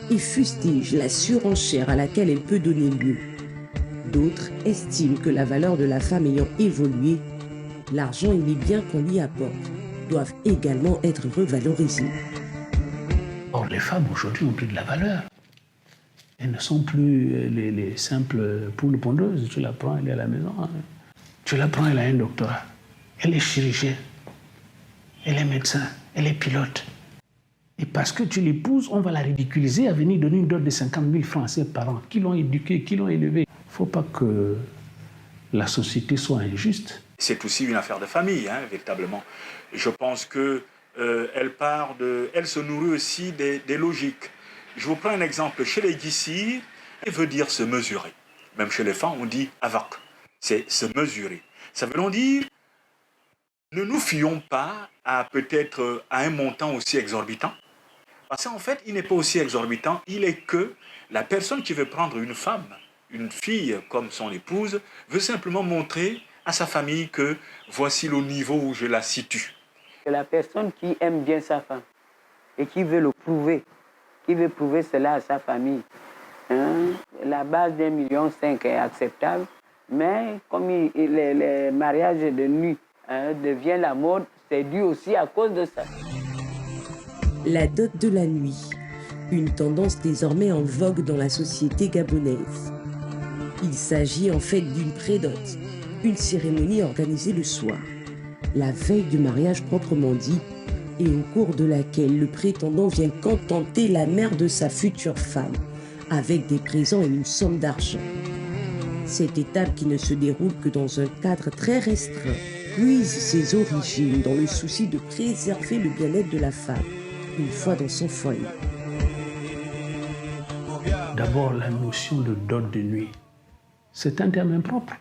et fustigent la surenchère à laquelle elle peut donner lieu, d'autres estiment que la valeur de la femme ayant évolué, l'argent et les biens qu'on lui apporte doivent également être revalorisés. Or, les femmes aujourd'hui ont pris de la valeur. Elles ne sont plus les simples poules pondeuses. Tu la prends, elle est à la maison. Tu la prends, elle a un doctorat. Elle est chirurgienne. Elle est médecin. Elle est pilote. Et parce que tu l'épouses, on va la ridiculiser à venir donner une dot de 50 000 francs à ses parents qui l'ont éduquée, qui l'ont élevée. Il ne faut pas que la société soit injuste. C'est aussi une affaire de famille, véritablement. Je pense qu'elle se nourrit aussi des logiques. Je vous prends un exemple. Chez les Guissi, veut dire se mesurer. Même chez les femmes, on dit avak. C'est se mesurer. Ça veut donc dire, ne nous fions pas à peut-être à un montant aussi exorbitant. Parce qu'en fait, il n'est pas aussi exorbitant. Il est que la personne qui veut prendre une femme, une fille comme son épouse, veut simplement montrer à sa famille que voici le niveau où je la situe. La personne qui aime bien sa femme et qui veut le prouver, qui veut prouver cela à sa famille, la base d'1,5 million est acceptable, mais comme les mariages de nuit devient la mode, c'est dû aussi à cause de ça. La dot de la nuit, une tendance désormais en vogue dans la société gabonaise. Il s'agit en fait d'une prédot, une cérémonie organisée le soir, la veille du mariage proprement dit, et au cours de laquelle le prétendant vient contenter la mère de sa future femme, avec des présents et une somme d'argent. Cette étape qui ne se déroule que dans un cadre très restreint puise ses origines dans le souci de préserver le bien-être de la femme, une fois dans son foyer. D'abord, la notion de dot de nuit, c'est un terme impropre.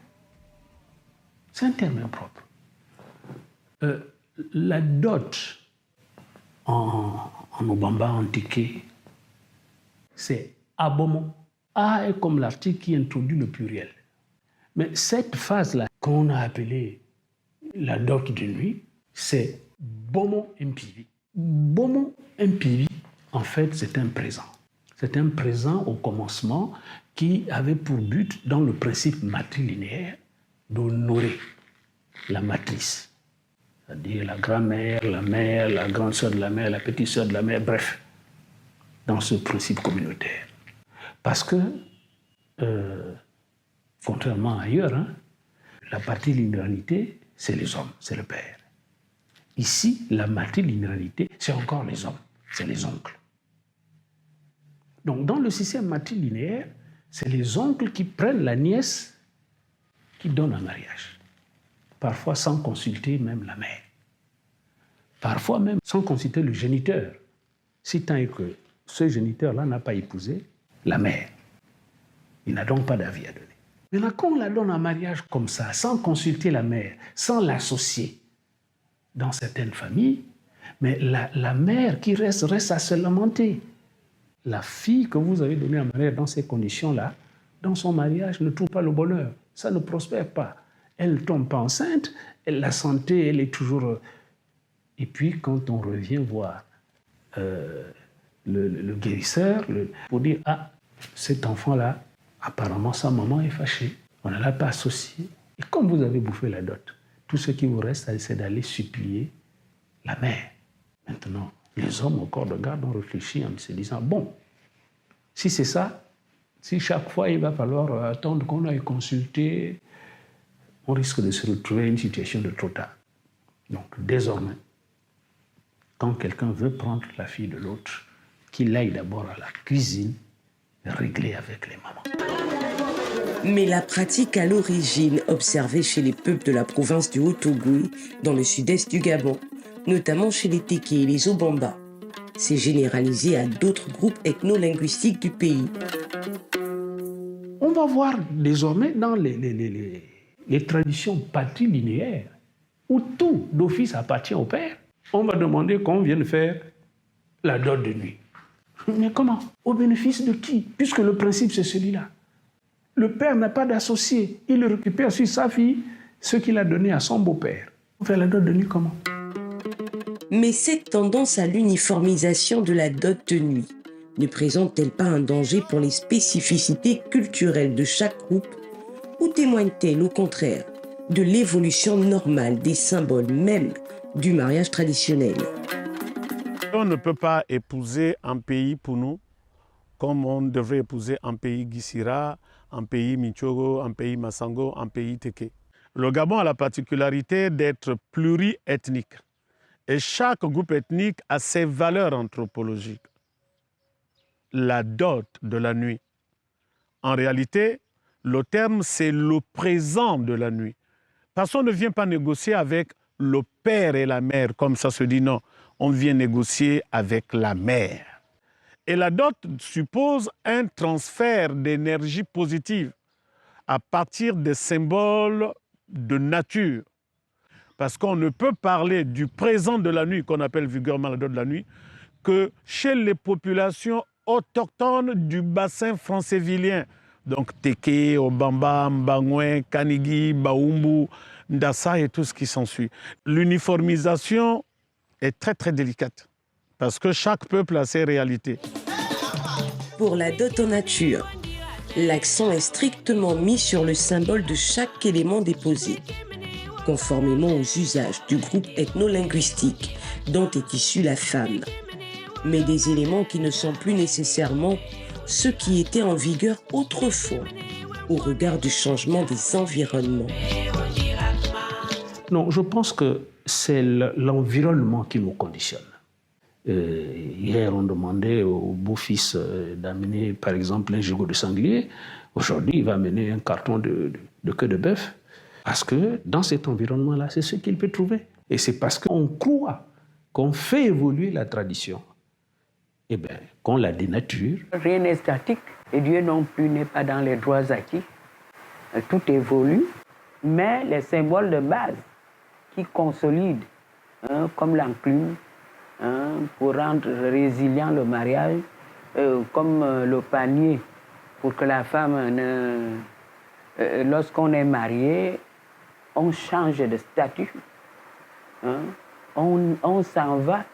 C'est un terme impropre. La dot en Obamba antiqué, c'est abomo. A est comme l'article qui introduit le pluriel. Mais cette phase-là, qu'on a appelée la dot de nuit, c'est bomo impivi. Bomo impivi, en fait, c'est un présent. C'est un présent au commencement qui avait pour but, dans le principe matrilinéaire, d'honorer la matrice. C'est-à-dire la grand-mère, la mère, la grande sœur de la mère, la petite sœur de la mère, bref, dans ce principe communautaire. Parce que, contrairement à ailleurs, la matrilinéarité, c'est les hommes, c'est le père. Ici, la matrilinéarité, c'est encore les hommes, c'est les oncles. Donc, dans le système matrilinéaire, c'est les oncles qui prennent la nièce qui donnent en mariage. Parfois sans consulter même la mère. Parfois même sans consulter le géniteur. Si tant est que ce géniteur-là n'a pas épousé la mère. Il n'a donc pas d'avis à donner. Maintenant, quand on la donne en mariage comme ça, sans consulter la mère, sans l'associer dans certaines familles, mais la mère qui reste à se lamenter. La fille que vous avez donnée en mariage dans ces conditions-là, dans son mariage, ne trouve pas le bonheur. Ça ne prospère pas. Elle ne tombe pas enceinte, la santé, elle est toujours... Et puis, quand on revient voir le guérisseur, pour dire, ah, cet enfant-là, apparemment, sa maman est fâchée. On ne l'a pas associé. Et comme vous avez bouffé la dot, tout ce qui vous reste, c'est d'aller supplier la mère. Maintenant, les hommes au corps de garde ont réfléchi en se disant, bon, si c'est ça, si chaque fois il va falloir attendre qu'on aille consulter, on risque de se retrouver à une situation de trop tard. Donc, désormais, quand quelqu'un veut prendre la fille de l'autre, qu'il aille d'abord à la cuisine, régler avec les mamans. Mais la pratique à l'origine observée chez les peuples de la province du Haut-Ogooué, dans le sud-est du Gabon, notamment chez les Téké et les Obamba, s'est généralisée à d'autres groupes ethno-linguistiques du pays. On va voir désormais dans les traditions patrilinéaires, où tout d'office appartient au père, on va demander qu'on vienne faire la dot de nuit. Mais comment? Au bénéfice de qui? Puisque le principe, c'est celui-là. Le père n'a pas d'associé. Il récupère sur sa fille ce qu'il a donné à son beau-père. On fait la dot de nuit comment? Mais cette tendance à l'uniformisation de la dot de nuit ne présente-t-elle pas un danger pour les spécificités culturelles de chaque groupe, ou témoigne-t-elle au contraire de l'évolution normale des symboles même du mariage traditionnel? On ne peut pas épouser un pays pour nous comme on devrait épouser un pays Guissira, un pays Michogo, un pays Massango, un pays Téké. Le Gabon a la particularité d'être pluriethnique. Et chaque groupe ethnique a ses valeurs anthropologiques. La dot de la nuit. En réalité, le terme, c'est le présent de la nuit. Parce qu'on ne vient pas négocier avec le père et la mère, comme ça se dit, non. On vient négocier avec la mère. Et la dot suppose un transfert d'énergie positive à partir des symboles de nature. Parce qu'on ne peut parler du présent de la nuit, qu'on appelle vulgairement la dot de la nuit, que chez les populations autochtones du bassin francévilien. Donc Teke, Obamba, Mbangwen, Kanigi, Baumbu, Ndassa et tout ce qui s'ensuit. L'uniformisation est très très délicate parce que chaque peuple a ses réalités. Pour la dot en nature, l'accent est strictement mis sur le symbole de chaque élément déposé, conformément aux usages du groupe ethno-linguistique dont est issue la femme, mais des éléments qui ne sont plus nécessairement ceux qui étaient en vigueur autrefois, au regard du changement des environnements. Non, je pense que c'est l'environnement qui nous conditionne. Hier, on demandait au beau-fils d'amener, par exemple, un gigot de sanglier. Aujourd'hui, il va amener un carton de queue de bœuf. Parce que dans cet environnement-là, c'est ce qu'il peut trouver. Et c'est parce qu'on croit qu'on fait évoluer la tradition, eh bien, qu'on la dénature. Rien n'est statique et Dieu non plus n'est pas dans les droits acquis. Tout évolue, mais les symboles de base qui consolident, comme l'enclume, pour rendre résilient le mariage, comme le panier, pour que la femme, lorsqu'on est marié, on change de statut. On s'en va,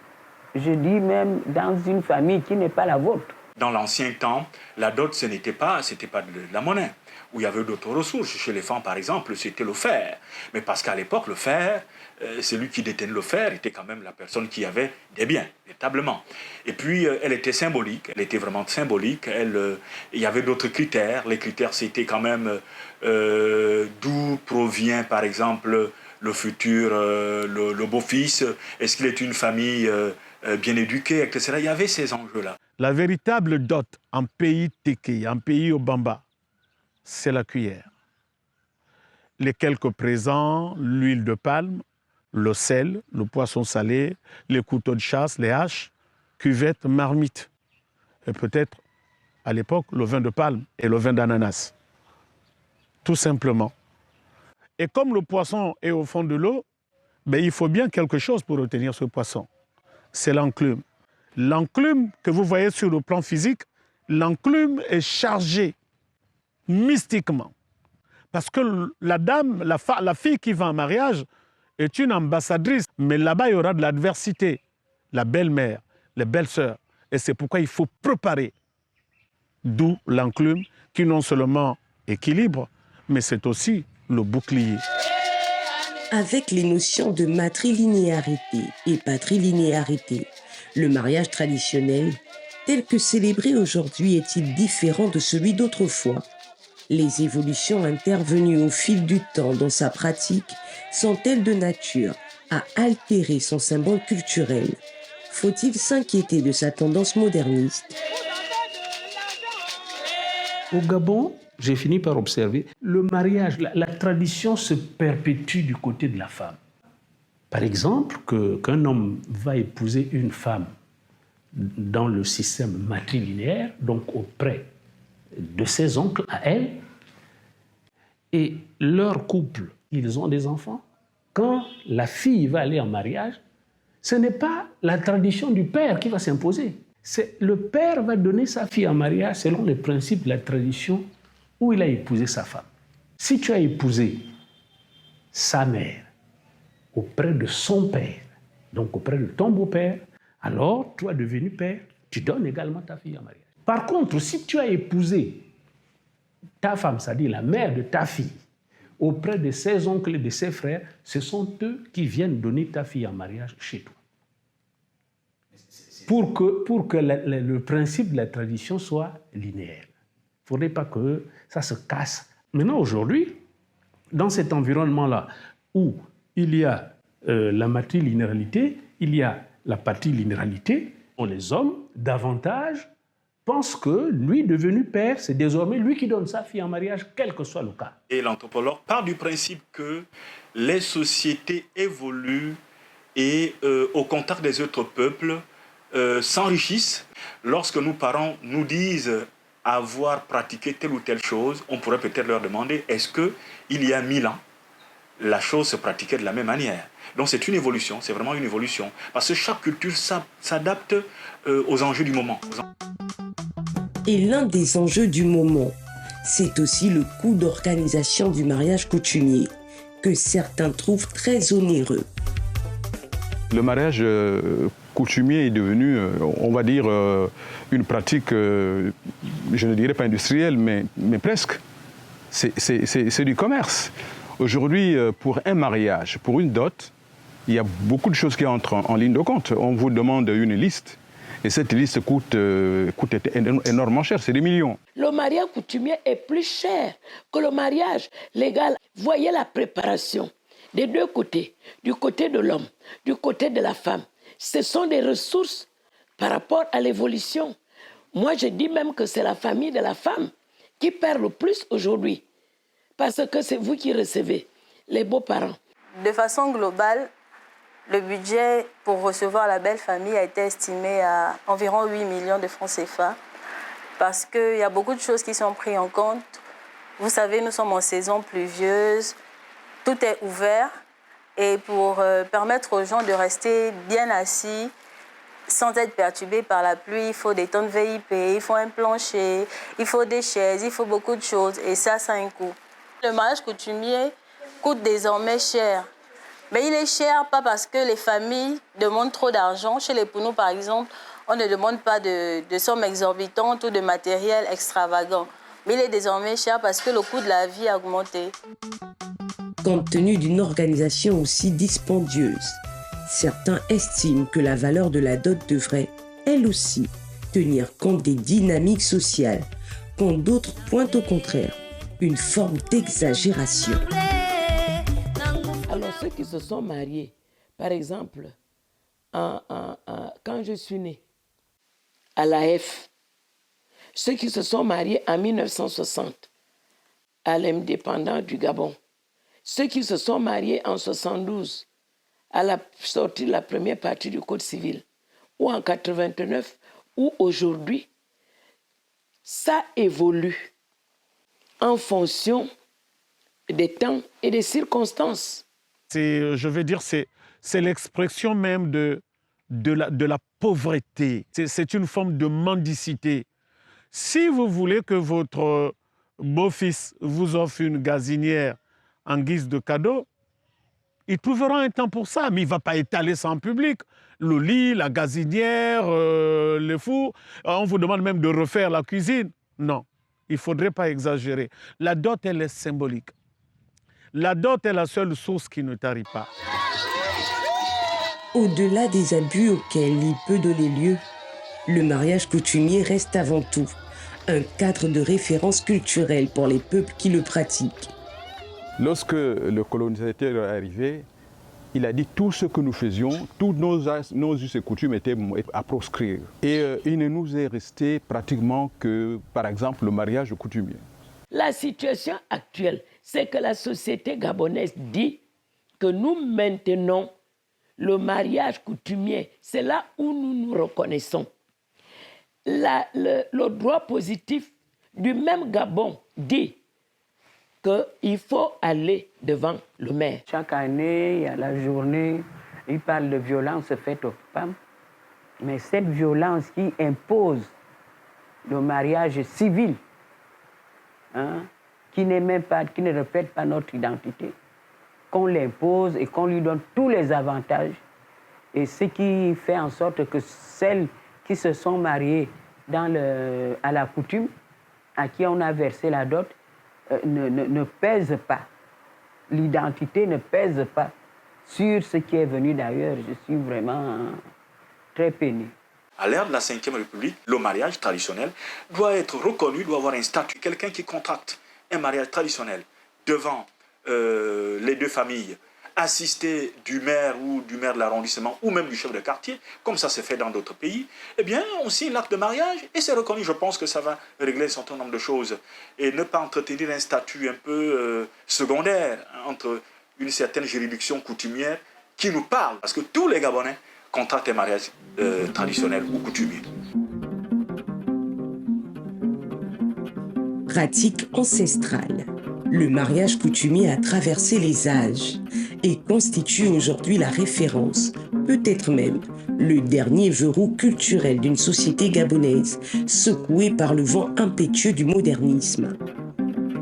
je dis même dans une famille qui n'est pas la vôtre. Dans l'ancien temps, la dot, ce n'était pas de la monnaie, où il y avait d'autres ressources. Chez les femmes, par exemple, c'était le fer. Mais parce qu'à l'époque, le fer, celui qui détenait le fer était quand même la personne qui avait des biens, véritablement. Et puis, elle était symbolique, elle était vraiment symbolique. Il y avait d'autres critères. Les critères, c'était quand même d'où provient, par exemple, le futur, le beau-fils. Est-ce qu'il est une famille bien éduquée, etc. Il y avait ces enjeux-là. La véritable dot en pays Teke, en pays Obamba, c'est la cuillère. Les quelques présents, l'huile de palme, le sel, le poisson salé, les couteaux de chasse, les haches, cuvettes, marmites. Et peut-être, à l'époque, le vin de palme et le vin d'ananas. Tout simplement. Et comme le poisson est au fond de l'eau, ben, il faut bien quelque chose pour retenir ce poisson. C'est l'enclume. L'enclume que vous voyez sur le plan physique, l'enclume est chargée mystiquement. Parce que la dame, la fille qui va en mariage est une ambassadrice. Mais là-bas, il y aura de l'adversité. La belle-mère, les belles-sœurs. Et c'est pourquoi il faut préparer. D'où l'enclume qui non seulement équilibre, mais c'est aussi le bouclier. Avec les notions de matrilinéarité et patrilinéarité, le mariage traditionnel, tel que célébré aujourd'hui, est-il différent de celui d'autrefois? Les évolutions intervenues au fil du temps dans sa pratique sont-elles de nature à altérer son symbole culturel? Faut-il s'inquiéter de sa tendance moderniste? Au Gabon, j'ai fini par observer, le mariage, la tradition se perpétue du côté de la femme. Par exemple, qu'un homme va épouser une femme dans le système matrilinéaire, donc auprès de ses oncles à elle, et leur couple, ils ont des enfants. Quand la fille va aller en mariage, ce n'est pas la tradition du père qui va s'imposer. Le père va donner sa fille en mariage selon les principes de la tradition où il a épousé sa femme. Si tu as épousé sa mère auprès de son père, donc auprès de ton beau-père, alors toi, devenu père, tu donnes également ta fille en mariage. Par contre, si tu as épousé ta femme, c'est-à-dire la mère de ta fille, auprès de ses oncles et de ses frères, ce sont eux qui viennent donner ta fille en mariage chez toi. Pour que le principe de la tradition soit linéaire. Il ne faudrait pas que ça se casse. Maintenant, aujourd'hui, dans cet environnement-là, où il y a la matrilinéarité, il y a la patrilinéarité, les hommes, davantage, pensent que lui, devenu père, c'est désormais lui qui donne sa fille en mariage, quel que soit le cas. Et l'anthropologue part du principe que les sociétés évoluent et au contact des autres peuples, s'enrichissent. Lorsque nos parents nous disent avoir pratiqué telle ou telle chose, on pourrait peut-être leur demander, est-ce qu'il y a 1000 ans, la chose se pratiquait de la même manière? Donc c'est une évolution, c'est vraiment une évolution. Parce que chaque culture s'adapte aux enjeux du moment. Et l'un des enjeux du moment, c'est aussi le coût d'organisation du mariage coutumier, que certains trouvent très onéreux. Le mariage coutumier est devenu, on va dire, une pratique, je ne dirais pas industrielle, mais presque. C'est du commerce. Aujourd'hui, pour un mariage, pour une dot, il y a beaucoup de choses qui entrent en ligne de compte. On vous demande une liste. Et cette liste coûte énormément cher, c'est des millions. Le mariage coutumier est plus cher que le mariage légal. Voyez la préparation des deux côtés, du côté de l'homme, du côté de la femme. Ce sont des ressources par rapport à l'évolution. Moi, je dis même que c'est la famille de la femme qui perd le plus aujourd'hui. Parce que c'est vous qui recevez, les beaux-parents. De façon globale, le budget pour recevoir la belle famille a été estimé à environ 8 millions de francs CFA parce qu'il y a beaucoup de choses qui sont prises en compte. Vous savez, nous sommes en saison pluvieuse, tout est ouvert et pour permettre aux gens de rester bien assis sans être perturbés par la pluie, il faut des tonnes VIP, il faut un plancher, il faut des chaises, il faut beaucoup de choses et ça a un coût. Le mariage coutumier coûte désormais cher. Mais il est cher pas parce que les familles demandent trop d'argent. Chez les Pounou, par exemple, on ne demande pas de sommes exorbitantes ou de matériel extravagant. Mais il est désormais cher parce que le coût de la vie a augmenté. Compte tenu d'une organisation aussi dispendieuse, certains estiment que la valeur de la dot devrait, elle aussi, tenir compte des dynamiques sociales, quand d'autres pointent au contraire une forme d'exagération. Alors ceux qui se sont mariés, par exemple, quand je suis née, à l'AF, ceux qui se sont mariés en 1960, à l'indépendance du Gabon, ceux qui se sont mariés en 72, à la sortie de la première partie du Code civil, ou en 89, ou aujourd'hui, ça évolue en fonction des temps et des circonstances. Je veux dire, c'est l'expression même de la pauvreté. C'est une forme de mendicité. Si vous voulez que votre beau-fils vous offre une gazinière en guise de cadeau, il trouvera un temps pour ça, mais il ne va pas étaler ça en public. Le lit, la gazinière, le four, on vous demande même de refaire la cuisine. Non, il ne faudrait pas exagérer. La dot, elle est symbolique. La dot est la seule source qui ne tarit pas. Au-delà des abus auxquels il peut donner lieu, le mariage coutumier reste avant tout un cadre de référence culturelle pour les peuples qui le pratiquent. Lorsque le colonisateur est arrivé, il a dit tout ce que nous faisions, tous nos us et coutumes étaient à proscrire. Et il ne nous est resté pratiquement que, par exemple, le mariage coutumier. La situation actuelle, c'est que la société gabonaise dit que nous maintenons le mariage coutumier. C'est là où nous nous reconnaissons. Le droit positif du même Gabon dit qu'il faut aller devant le maire. Chaque année, il y a la journée, il parle de violence faite aux femmes. Mais cette violence qui impose le mariage civil, qui n'est même pas, qui ne reflète pas notre identité, qu'on l'impose et qu'on lui donne tous les avantages. Et ce qui fait en sorte que celles qui se sont mariées à la coutume, à qui on a versé la dot, ne pèse pas. L'identité ne pèse pas sur ce qui est venu d'ailleurs. Je suis vraiment très peiné. À l'ère de la Ve République, le mariage traditionnel doit être reconnu, doit avoir un statut. Quelqu'un qui contracte un mariage traditionnel devant les deux familles, assisté du maire ou du maire de l'arrondissement ou même du chef de quartier, comme ça se fait dans d'autres pays, eh bien, on signe l'acte de mariage et c'est reconnu. Je pense que ça va régler un certain nombre de choses et ne pas entretenir un statut un peu secondaire entre une certaine juridiction coutumière qui nous parle. Parce que tous les Gabonais contractent un mariage traditionnel ou coutumier. Pratique ancestrale. Le mariage coutumier a traversé les âges et constitue aujourd'hui la référence, peut-être même le dernier verrou culturel d'une société gabonaise secouée par le vent impétueux du modernisme.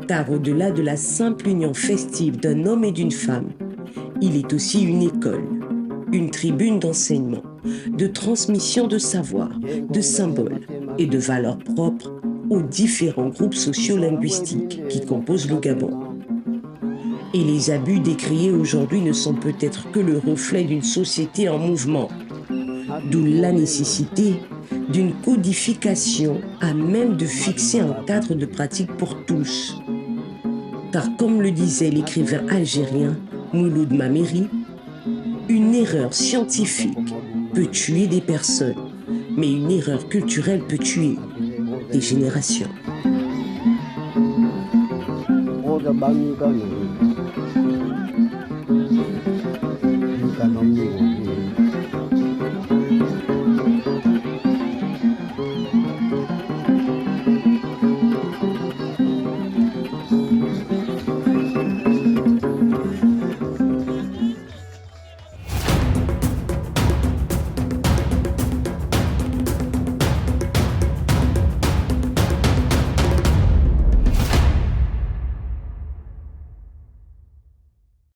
Car au-delà de la simple union festive d'un homme et d'une femme, il est aussi une école, une tribune d'enseignement, de transmission de savoir, de symboles et de valeurs propres aux différents groupes socio-linguistiques qui composent le Gabon. Et les abus décriés aujourd'hui ne sont peut-être que le reflet d'une société en mouvement, d'où la nécessité d'une codification à même de fixer un cadre de pratique pour tous. Car comme le disait l'écrivain algérien Mouloud Mameri, une erreur scientifique peut tuer des personnes, mais une erreur culturelle peut tuer des générations. Banyu